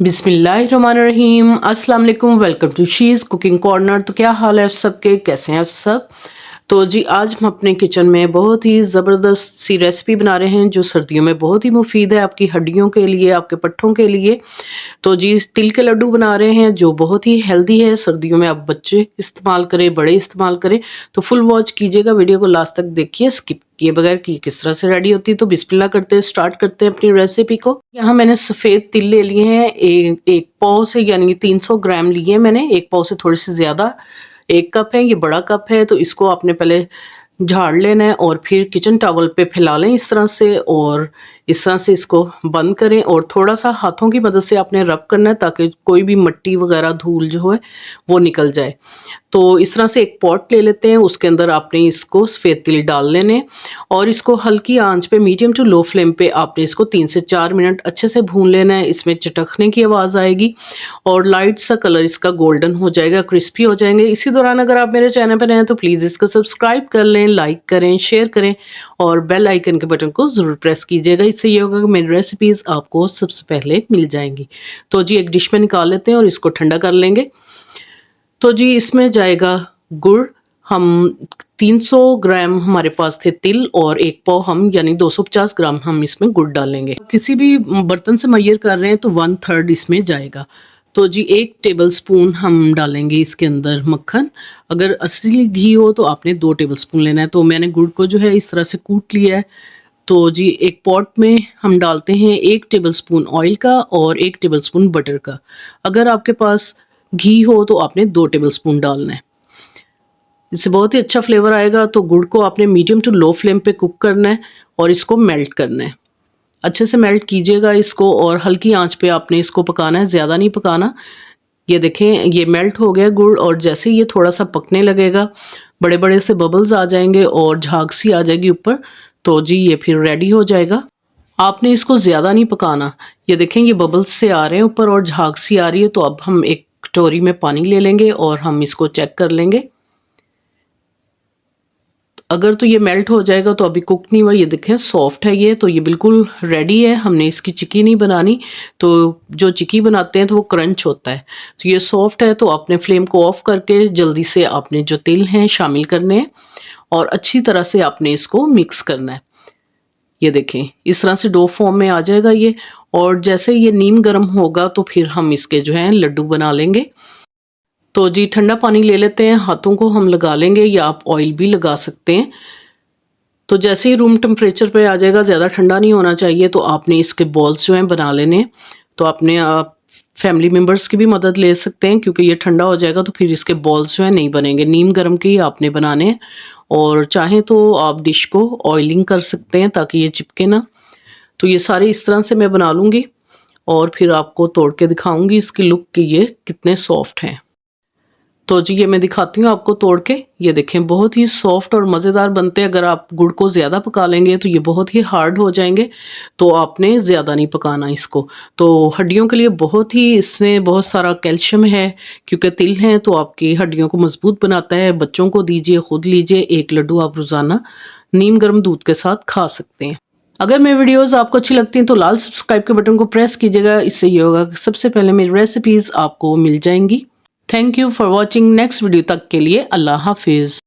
बिस्मिल्लाहिर्रहमानिर्रहीम। अस्सलाम वालेकुम। Welcome to She's Cooking Corner. तो क्या हाल है आप सबके, कैसे हैं आप सब? तो जी आज हम अपने किचन में बहुत ही ज़बरदस्त सी रेसिपी बना रहे हैं जो सर्दियों में बहुत ही मुफीद है आपकी हड्डियों के लिए, आपके पट्ठों के लिए। तो जी तिल के लड्डू बना रहे हैं जो बहुत ही हेल्दी है। सर्दियों में आप बच्चे इस्तेमाल करें, बड़े इस्तेमाल करें। तो फुल वॉच कीजिएगा, वीडियो को लास्ट तक देखिए, स्किप किए बगैर कि किस तरह से रेडी होती है। तो बिस्मिल्लाह करते हैं, स्टार्ट करते हैं अपनी रेसिपी को। यहाँ मैंने सफ़ेद तिल ले लिए हैं एक पाव से, यानी 300 ग्राम लिए हैं मैंने। एक पाव से थोड़े से ज़्यादा, 1 कप है, ये बड़ा कप है। तो इसको आपने पहले झाड़ लेना है और फिर किचन टॉवल पे फैला लें इस तरह से, और इस तरह से इसको बंद करें और थोड़ा सा हाथों की मदद से आपने रब करना है ताकि कोई भी मिट्टी वगैरह धूल जो है वो निकल जाए। तो इस तरह से एक पॉट ले लेते हैं, उसके अंदर आपने इसको सफ़ेद तिल डाल लेने और इसको हल्की आंच पे मीडियम टू लो फ्लेम पे आपने इसको 3 से 4 मिनट अच्छे से भून लेना है। इसमें चटकने की आवाज़ आएगी और लाइट सा कलर इसका गोल्डन हो जाएगा, क्रिस्पी हो जाएंगे। इसी दौरान अगर आप मेरे चैनल पर नए हैं तो प्लीज़ इसको सब्सक्राइब कर लें, लाइक करें, शेयर करें और बेल आइकन के बटन को ज़रूर प्रेस कीजिएगा। इससे ये होगा कि मेरी रेसिपीज़ आपको सबसे पहले मिल जाएंगी। तो जी एक डिश में निकाल लेते हैं और इसको ठंडा कर लेंगे। तो जी इसमें जाएगा गुड़। हम 300 ग्राम हमारे पास थे तिल और 1 पाव हम यानी 250 ग्राम हम इसमें गुड़ डालेंगे। किसी भी बर्तन से मैयर कर रहे हैं तो 1/3 इसमें जाएगा। तो जी 1 टेबलस्पून हम डालेंगे इसके अंदर मक्खन। अगर असली घी हो तो आपने 2 टेबलस्पून लेना है। तो मैंने गुड़ को जो है इस तरह से कूट लिया है। तो जी एक पॉट में हम डालते हैं 1 टेबलस्पून ऑयल का और 1 टेबलस्पून बटर का। अगर आपके पास घी हो तो आपने 2 टेबलस्पून डालना है, इससे बहुत ही अच्छा फ्लेवर आएगा। तो गुड़ को आपने मीडियम टू लो फ्लेम पे कुक करना है और इसको मेल्ट करना है। अच्छे से मेल्ट कीजिएगा इसको और हल्की आंच पे आपने इसको पकाना है, ज़्यादा नहीं पकाना। ये देखें ये मेल्ट हो गया गुड़, और जैसे ये थोड़ा सा पकने लगेगा बड़े बड़े से बबल्स आ जाएंगे और झाग सी आ जाएगी ऊपर, तो जी ये फिर रेडी हो जाएगा। आपने इसको ज़्यादा नहीं पकाना। ये देखें ये बबल्स से आ रहे हैं ऊपर और झाग सी आ रही है। तो अब हम एक कटोरी में पानी ले लेंगे और हम इसको चेक कर लेंगे। अगर तो ये मेल्ट हो जाएगा तो अभी कुक नहीं हुआ, ये देखें सॉफ्ट है ये, तो ये बिल्कुल रेडी है। हमने इसकी चिक्की नहीं बनानी। तो जो चिक्की बनाते हैं तो वो क्रंच होता है। तो ये सॉफ्ट है, तो आपने फ्लेम को ऑफ करके जल्दी से आपने जो तिल हैं शामिल करने हैं और अच्छी तरह से आपने इसको मिक्स करना है। ये देखें इस तरह से डो फॉर्म में आ जाएगा ये, और जैसे ये नीम गर्म होगा तो फिर हम इसके जो है लड्डू बना लेंगे। तो जी ठंडा पानी ले लेते हैं, हाथों को हम लगा लेंगे या आप ऑयल भी लगा सकते हैं। तो जैसे ही रूम टेम्परेचर पे आ जाएगा, ज़्यादा ठंडा नहीं होना चाहिए, तो आपने इसके बॉल्स जो हैं बना लेने। तो आपने आप फैमिली मेम्बर्स की भी मदद ले सकते हैं, क्योंकि ये ठंडा हो जाएगा तो फिर इसके बॉल्स जो हैं नहीं बनेंगे। नीम गर्म के ही आपने बनाने हैं, और चाहें तो आप डिश को ऑयलिंग कर सकते हैं ताकि ये चिपके ना। तो ये सारे इस तरह से मैं बना लूँगी और फिर आपको तोड़ के दिखाऊंगी इसकी लुक कि ये कितने सॉफ्ट हैं। तो जी ये मैं दिखाती हूँ आपको तोड़ के। ये देखें बहुत ही सॉफ्ट और मज़ेदार बनते हैं। अगर आप गुड़ को ज़्यादा पका लेंगे तो ये बहुत ही हार्ड हो जाएंगे, तो आपने ज़्यादा नहीं पकाना इसको। तो हड्डियों के लिए बहुत ही इसमें बहुत सारा कैल्शियम है, क्योंकि तिल हैं तो आपकी हड्डियों को मजबूत बनाता है। बच्चों को दीजिए, खुद लीजिए, 1 लड्डू आप रोज़ाना नीम गर्म दूध के साथ खा सकते हैं। अगर मेरी वीडियोस आपको अच्छी लगती हैं तो लाल सब्सक्राइब के बटन को प्रेस कीजिएगा। इससे ये होगा कि सबसे पहले मेरी रेसिपीज़ आपको मिल जाएंगी। Thank you for watching. Next video तक के लिए अल्लाह हाफिज़।